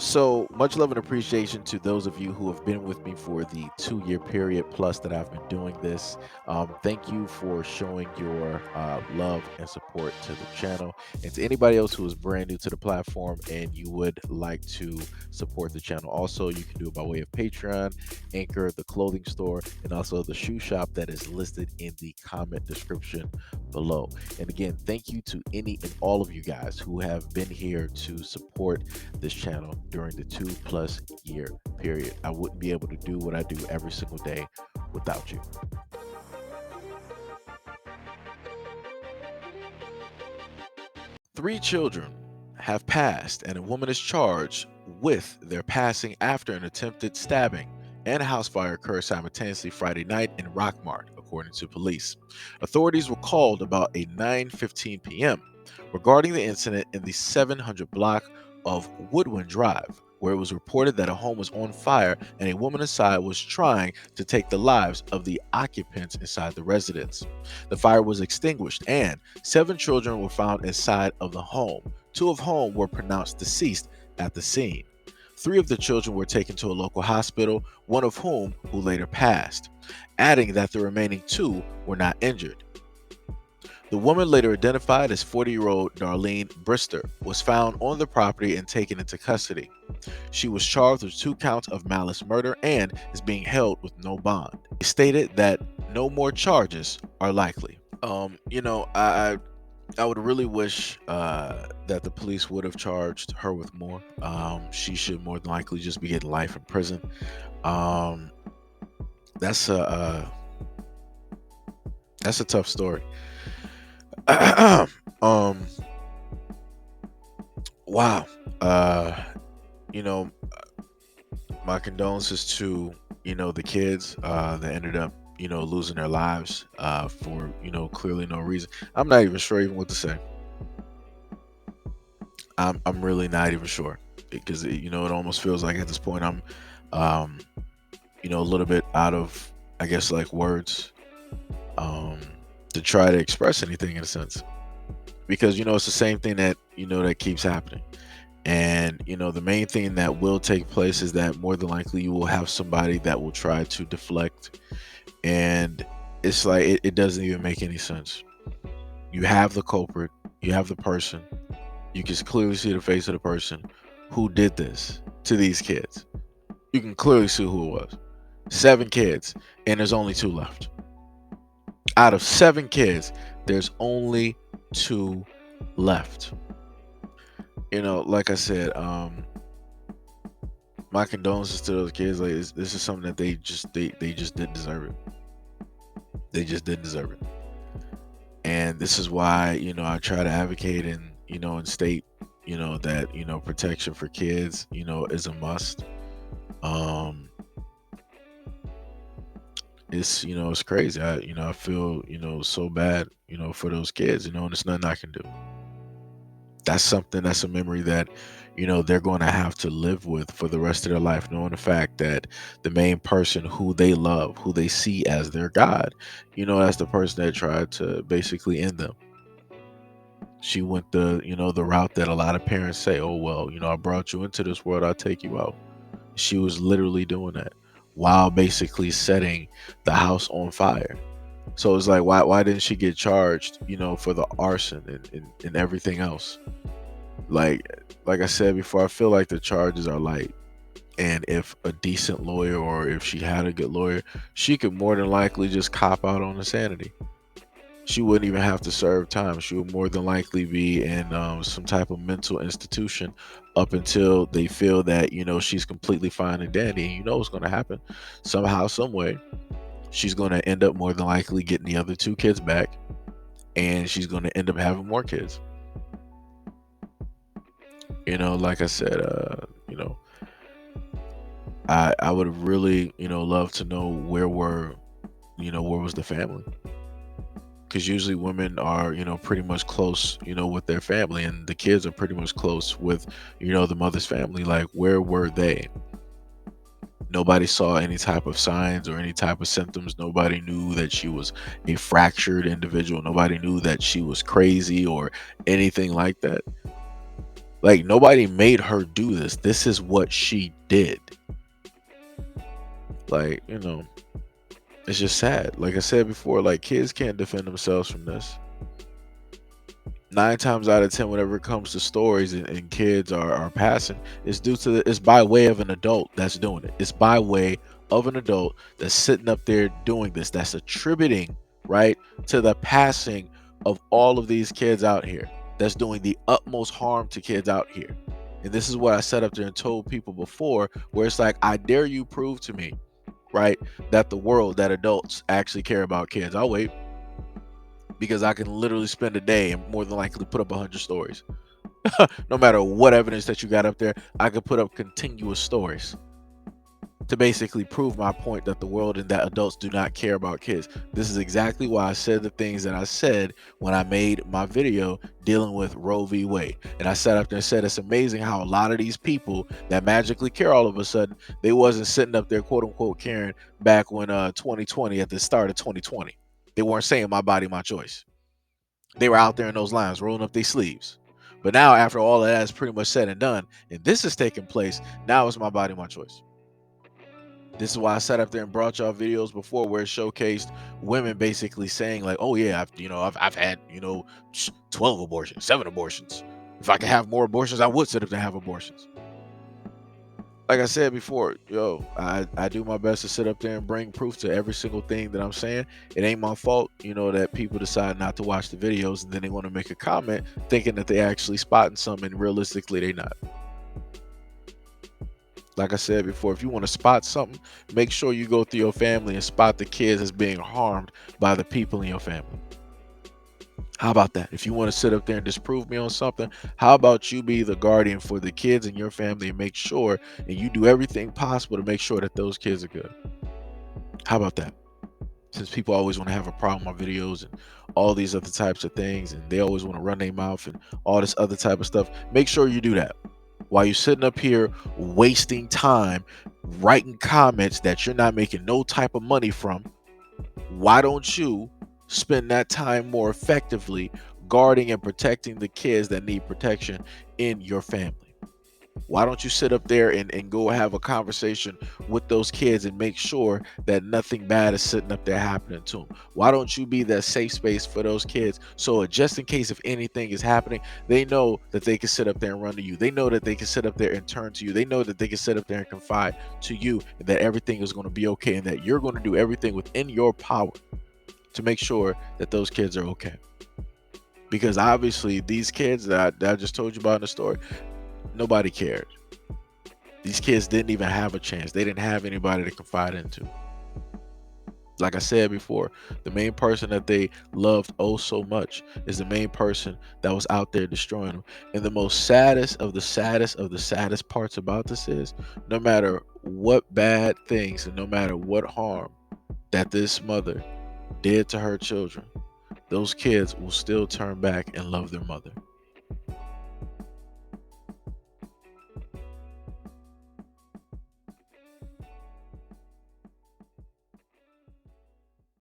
So much love and appreciation to those of you who have been with me for the 2 year period plus that I've been doing this. Thank you for showing your love and support to the channel. And to anybody else who is brand new to the platform and you would like to support the channel, also, you can do it by way of Patreon, Anchor, the clothing store, and also the shoe shop that is listed in the comment description below. And again, thank you to any and all of you guys who have been here to support this channel during the 2+ year period. I wouldn't be able to do what I do every single day without you. Three children have passed, and a woman is charged with their passing after an attempted stabbing and a house fire occurred simultaneously Friday night in Rockmart, according to police. Authorities were called about a 9:15 p.m. regarding the incident in the 700 block of Woodwind Drive, where it was reported that a home was on fire and a woman inside was trying to take the lives of the occupants inside the residence. The fire was extinguished and 7 children were found inside of the home, 2 of whom were pronounced deceased at the scene. 3 of the children were taken to a local hospital, one of who later passed, adding that the remaining 2 were not injured. The woman, later identified as 40-year-old Darlene Brister, was found on the property and taken into custody. She was charged with 2 counts of malice murder and is being held with no bond. It stated that no more charges are likely. I would really wish that the police would have charged her with more. She should more than likely just be getting life in prison. Um, that's a that's a tough story. um, wow. You know, my condolences to the kids that ended up losing their lives for clearly no reason. I'm not even sure even what to say. I'm really not even sure because it almost feels like at this point I'm um a little bit out of, I guess, like words um to try to express anything in a sense, because it's the same thing that that keeps happening. And the main thing that will take place is that more than likely you will have somebody that will try to deflect, and it's like it doesn't even make any sense. You have the culprit, you have the person, you can clearly see the face of the person who did this to these kids. You can clearly see who it was. 7 kids, and there's only 2 left. Out of 7 kids, there's only 2 left. Like I said, my condolences to those kids. Like, this is something that they just didn't deserve it. They just didn't deserve it. And this is why I try to advocate and state that protection for kids is a must. um it's crazy. I feel so bad for those kids, and there's nothing I can do. That's a memory that they're going to have to live with for the rest of their life, knowing the fact that the main person who they love, who they see as their god, that's the person that tried to basically end them. She went the route that a lot of parents say, oh well, I brought you into this world, I'll take you out. She was literally doing that while basically setting the house on fire. So it's like, why didn't she get charged for the arson and everything else? like like I said before, I feel like the charges are light, and if a decent lawyer, or if she had a good lawyer, she could more than likely just cop out on insanity. She wouldn't even have to serve time. She would more than likely be in some type of mental institution up until they feel that she's completely fine and dandy. And what's going to happen? Somehow, some way, she's going to end up more than likely getting the other 2 kids back, and she's going to end up having more kids. Like I said, I would have really loved to know where was the family, because usually women are pretty much close with their family, and the kids are pretty much close with the mother's family. Like, where were they? Nobody saw any type of signs or any type of symptoms. Nobody knew that she was a fractured individual. Nobody knew that she was crazy or anything like that. Like, nobody made her do this. This is what she did. Like, it's just sad. Like I said before, like, kids can't defend themselves from this. 9 times out of 10, whenever it comes to stories and kids are passing, it's by way of an adult that's doing it. It's by way of an adult that's sitting up there doing this, that's attributing, right, to the passing of all of these kids out here, that's doing the utmost harm to kids out here. And this is what I set up there and told people before, where it's like, I dare you prove to me, right, that adults actually care about kids. I'll wait, because I can literally spend a day and more than likely put up 100 stories. No matter what evidence that you got up there, I could put up continuous stories to basically prove my point that the world and that adults do not care about kids. This is exactly why I said the things that I said when I made my video dealing with Roe v. Wade. And I sat up there and said, it's amazing how a lot of these people that magically care all of a sudden, they wasn't sitting up there, quote unquote, caring back when 2020, at the start of 2020. They weren't saying my body, my choice. They were out there in those lines, rolling up their sleeves. But now, after all of that is pretty much said and done, and this is taking place, now it's my body, my choice. This is why I sat up there and brought y'all videos before where it showcased women basically saying like, "Oh yeah, I've had 12 abortions, 7 abortions. If I could have more abortions, I would sit up there and have abortions." Like I said before, I do my best to sit up there and bring proof to every single thing that I'm saying. It ain't my fault, that people decide not to watch the videos and then they want to make a comment thinking that they actually spotting something, and realistically they not. Like I said before, if you want to spot something, make sure you go through your family and spot the kids as being harmed by the people in your family. How about that? If you want to sit up there and disprove me on something, how about you be the guardian for the kids in your family and make sure, and you do everything possible to make sure that those kids are good? How about that? Since people always want to have a problem on videos and all these other types of things, and they always want to run their mouth and all this other type of stuff, make sure you do that. While you're sitting up here wasting time writing comments that you're not making no type of money from, why don't you spend that time more effectively guarding and protecting the kids that need protection in your family? Why don't you sit up there and go have a conversation with those kids and make sure that nothing bad is sitting up there happening to them? Why don't you be that safe space for those kids, so just in case if anything is happening, they know that they can sit up there and run to you. They know that they can sit up there and turn to you. They know that they can sit up there and confide to you, and that everything is going to be okay, and that you're going to do everything within your power to make sure that those kids are okay. Because obviously these kids that I just told you about in the story, nobody cared. These kids didn't even have a chance. They didn't have anybody to confide into. Like I said before, the main person that they loved oh so much is the main person that was out there destroying them. And the most saddest of the saddest of the saddest parts about this is, no matter what bad things and no matter what harm that this mother did to her children, those kids will still turn back and love their mother.